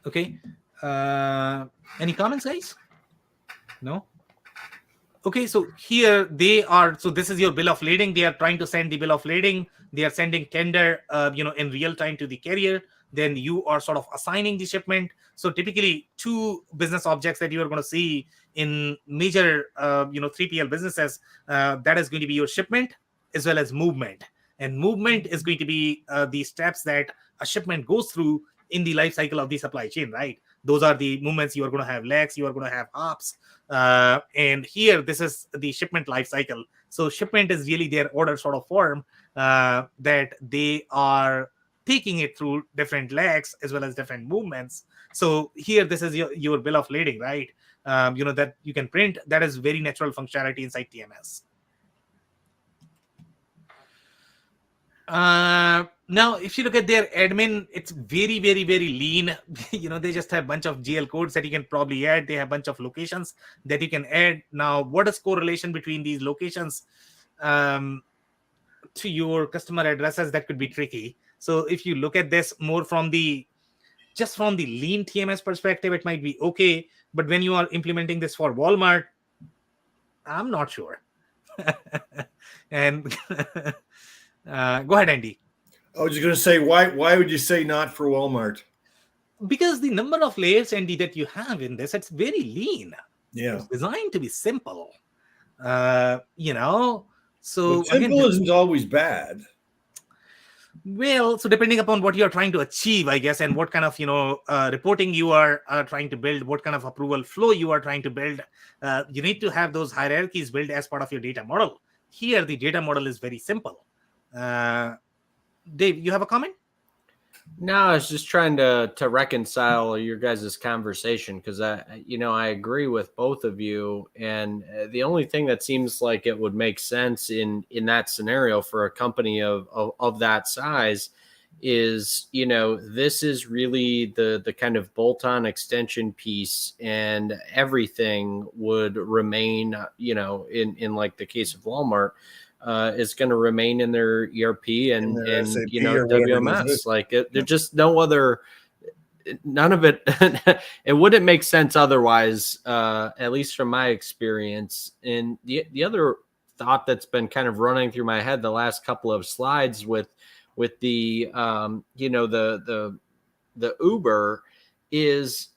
Okay. Any comments, guys? No? Okay, so here they are. So this is your bill of lading. They are trying to send the bill of lading. They are sending tender, in real time to the carrier. Then you are sort of assigning the shipment. So typically 2 business objects that you are going to see in major, 3PL businesses, that is going to be your shipment as well as movement. And movement is going to be the steps that a shipment goes through in the life cycle of the supply chain, right? Those are the movements. You are going to have legs, you are going to have hops, and here this is the shipment life cycle. So shipment is really their order sort of form that they are taking it through different legs as well as different movements. So here this is your bill of lading, right? That you can print. That is very natural functionality inside TMS. Now, if you look at their admin, it's very, very, very lean. They just have a bunch of GL codes that you can probably add. They have a bunch of locations that you can add. Now, what is correlation between these locations to your customer addresses? That could be tricky. So if you look at this more from the lean TMS perspective, it might be okay. But when you are implementing this for Walmart, I'm not sure. And go ahead, Andy. I was just going to say, why would you say not for Walmart? Because the number of layers, Andy, that you have in this, it's very lean. Yeah. It's designed to be simple. So but simple again, isn't always bad. Well, so depending upon what you're trying to achieve, I guess, and what kind of reporting you are trying to build, what kind of approval flow you are trying to build, you need to have those hierarchies built as part of your data model. Here, the data model is very simple. Dave, you have a comment? No, I was just trying to reconcile your guys' conversation, because I agree with both of you, and the only thing that seems like it would make sense in that scenario for a company of that size is, this is really the kind of bolt-on extension piece, and everything would remain, in like the case of Walmart, is going to remain in their ERP and WMS. Like there's just no other, none of it. It wouldn't make sense otherwise, at least from my experience. And the other thought that's been kind of running through my head the last couple of slides with the the Uber is,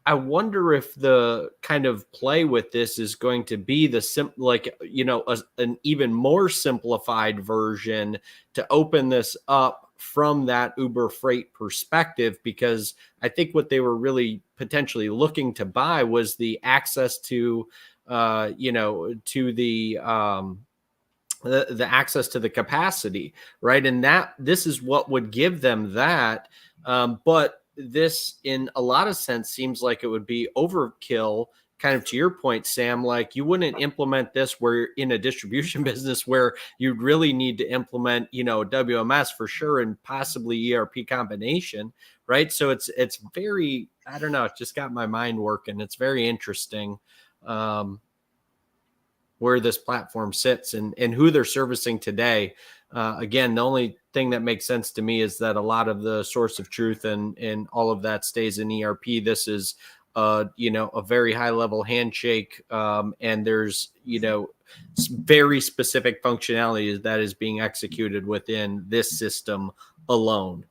I wonder if the kind of play with this is going to be an even more simplified version to open this up from that Uber Freight perspective, because I think what they were really potentially looking to buy was the access to, the access to the capacity, right? And this is what would give them that. But this, in a lot of sense, seems like it would be overkill, kind of to your point, Sam. Like, you wouldn't implement this where in a distribution business where you'd really need to implement, WMS for sure, and possibly ERP combination, right? So it's very, I don't know, it just got my mind working. It's very interesting where this platform sits and who they're servicing today. Again, the only thing that makes sense to me is that a lot of the source of truth and all of that stays in ERP. This is, a very high level handshake. And there's, very specific functionality that is being executed within this system alone.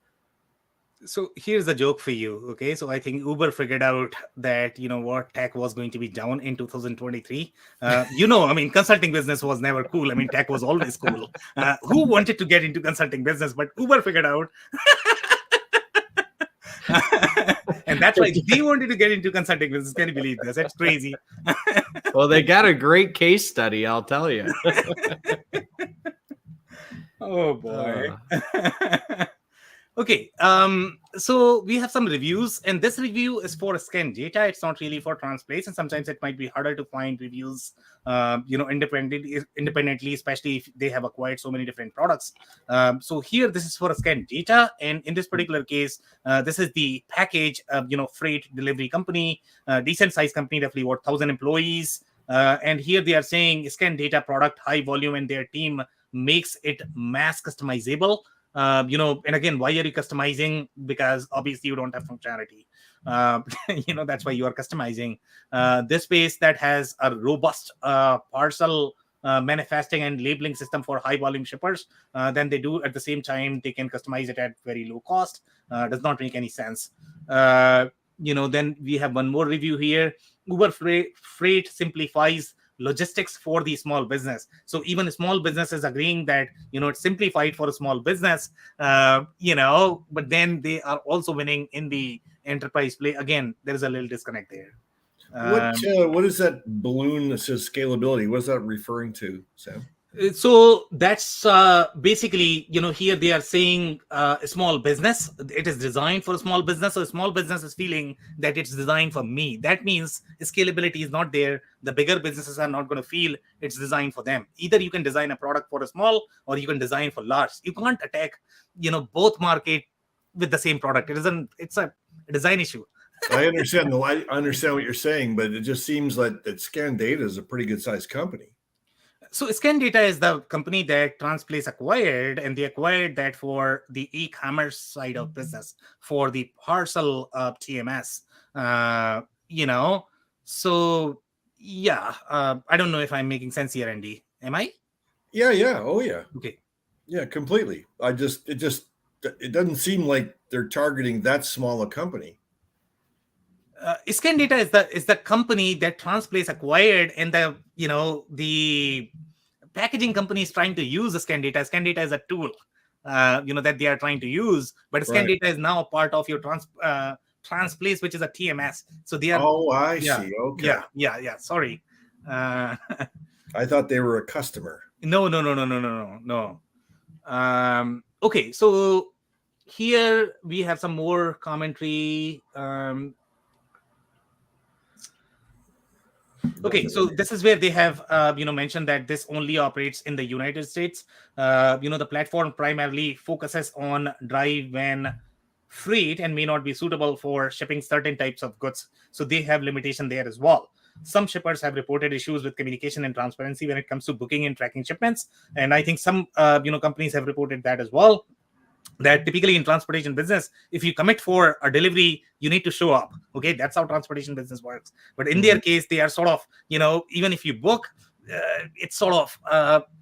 So here's a joke for you. Okay. So I think Uber figured out that, tech was going to be down in 2023. Consulting business was never cool. Tech was always cool. Who wanted to get into consulting business? But Uber figured out. And that's why they wanted to get into consulting business. Can you believe this? That's crazy. Well, they got a great case study, I'll tell you. Oh, boy. Okay, so we have some reviews, and this review is for scan data. It's not really for Transplace, and sometimes it might be harder to find reviews, independently, especially if they have acquired so many different products. So here, this is for scan data, and in this particular case, this is the package of, freight delivery company, decent size company, roughly 1,000 employees. And here they are saying scan data product, high volume, and their team makes it mass customizable. And again, why are you customizing? Because obviously you don't have functionality. That's why you are customizing. This space that has a robust parcel manifesting and labeling system for high volume shippers, then they do at the same time, they can customize it at very low cost. Does not make any sense. Then we have one more review here. Uber Freight simplifies logistics for the small business. So even small businesses agreeing that, it's simplified for a small business, but then they are also winning in the enterprise play. Again, there is a little disconnect there. What is that balloon that says scalability? What is that referring to, Sam? So that's basically, here they are saying a small business. It is designed for a small business. So a small business is feeling that it's designed for me. That means scalability is not there. The bigger businesses are not going to feel it's designed for them. Either you can design a product for a small, or you can design for large. You can't attack, both market with the same product. It's a design issue. I understand I understand what you're saying, but it just seems like that Scan Data is a pretty good sized company. So Scan Data is the company that Transplace acquired, and they acquired that for the e-commerce side of business, for the parcel TMS. You know, so yeah, I don't know if I'm making sense here, Andy. Am I? Yeah. Oh yeah. Okay. Yeah, completely. It doesn't seem like they're targeting that small a company. Scan Data is the company that Transplace acquired, and the packaging company is trying to use Scan Data. Scan Data is a tool, that they are trying to use, but Scan Data is now a part of your Transplace, which is a TMS. So they are. Oh, I Yeah, see. Okay. yeah. Sorry. I thought they were a customer. No. Okay, so here we have some more commentary. Okay, so this is where they have mentioned that this only operates in the United States. The platform primarily focuses on dry van freight and may not be suitable for shipping certain types of goods. So they have limitation there as well. Some shippers have reported issues with communication and transparency when it comes to booking and tracking shipments, and I think some companies have reported that as well. That typically in transportation business, if you commit for a delivery, you need to show up. Okay, that's how transportation business works. But in their case, they are sort of, even if you book, it's sort of,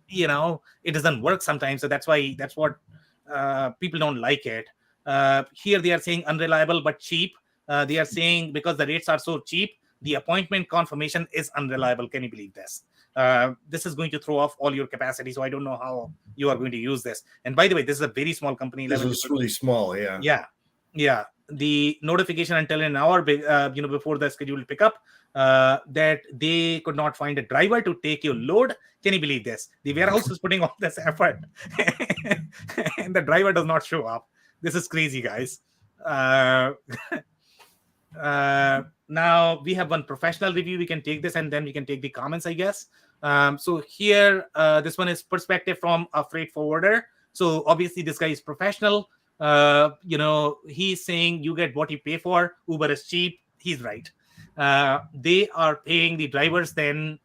it doesn't work sometimes. So that's what people don't like it. Here they are saying unreliable but cheap. They are saying because the rates are so cheap, the appointment confirmation is unreliable. Can you believe this? This is going to throw off all your capacity. So I don't know how you are going to use this. And by the way, this is a very small company. This is really small. Yeah. Yeah. The notification until an hour, before the scheduled pickup, that they could not find a driver to take your load. Can you believe this? The warehouse is putting all this effort, and the driver does not show up. This is crazy, guys. Now we have one professional review. We can take this, and then we can take the comments, I guess. So here, this one is perspective from a freight forwarder. So obviously this guy is professional. He's saying you get what you pay for. Uber is cheap. He's right. They are paying the drivers, then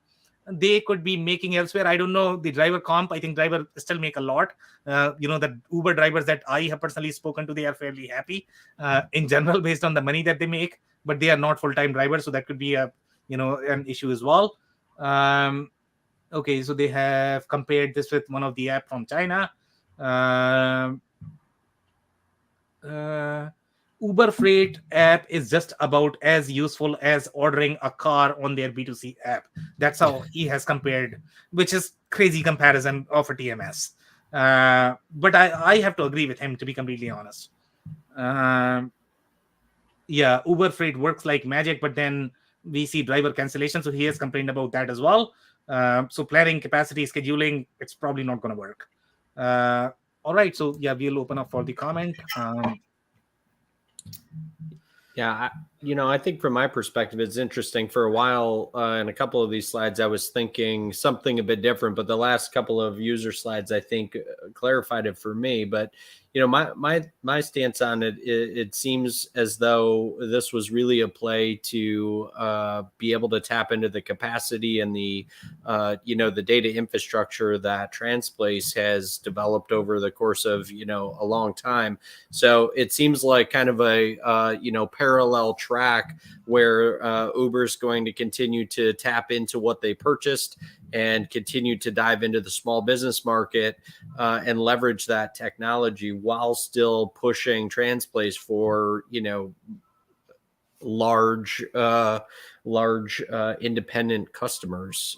they could be making elsewhere. I don't know the driver comp. I think driver still make a lot. The Uber drivers that I have personally spoken to, they are fairly happy in general based on the money that they make, but they are not full-time drivers, so that could be an issue as well. Okay, so they have compared this with one of the app from China. Uber Freight app is just about as useful as ordering a car on their B2C app. That's how he has compared, which is crazy comparison of a TMS. But I have to agree with him, to be completely honest. Yeah, Uber Freight works like magic, but then we see driver cancellation. So he has complained about that as well. So planning, capacity, scheduling, it's probably not going to work. All right, so yeah, we'll open up for the comment. Yeah, I think from my perspective, it's interesting. For a while, in a couple of these slides, I was thinking something a bit different, but the last couple of user slides, I think, clarified it for me. But my stance on it, it seems as though this was really a play to be able to tap into the capacity and the the data infrastructure that Transplace has developed over the course of a long time. So it seems like kind of a parallel track where Uber's going to continue to tap into what they purchased and continue to dive into the small business market and leverage that technology while still pushing Transplace for large independent customers.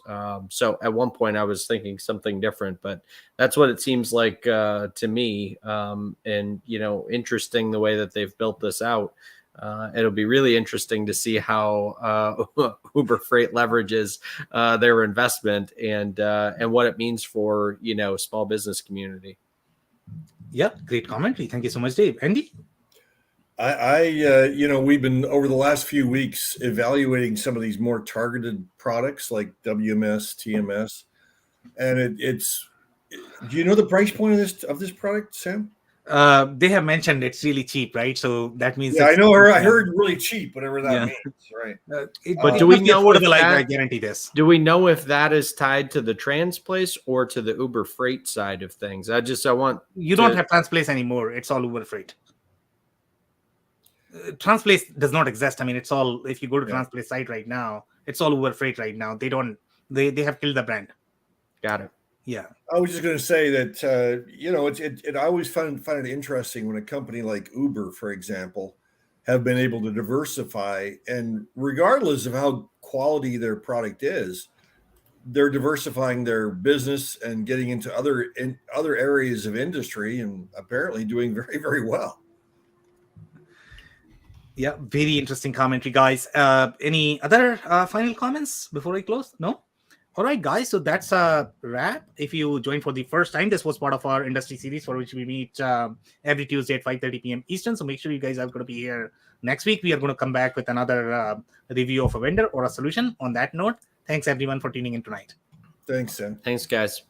So at one point I was thinking something different, but that's what it seems like to me. And interesting the way that they've built this out. It'll be really interesting to see how Uber Freight leverages their investment and what it means for small business community. Yeah, great commentary. Thank you so much, Dave. Andy? We've been over the last few weeks evaluating some of these more targeted products like WMS, TMS, and it's. Do you know the price point of this product, Sam? They have mentioned it's really cheap, right? So that means I know. I heard really cheap, whatever that means, right? But do we know if I guarantee this? Do we know if that is tied to the Transplace or to the Uber Freight side of things? You don't have Transplace anymore. It's all Uber Freight. Transplace does not exist. I mean, it's all, if you go to Transplace site right now, it's all Uber Freight right now. They have killed the brand. Got it. Yeah. I was just going to say that, I always find it interesting when a company like Uber, for example, have been able to diversify, and regardless of how quality their product is, they're diversifying their business and getting into other areas of industry and apparently doing very, very well. Yeah, very interesting commentary, guys. Any other final comments before I close? No? All right, guys. So that's a wrap. If you joined for the first time, this was part of our industry series for which we meet every Tuesday at 5:30 p.m. Eastern. So make sure you guys are going to be here next week. We are going to come back with another review of a vendor or a solution. On that note, thanks everyone for tuning in tonight. Thanks, Sam. Thanks, guys.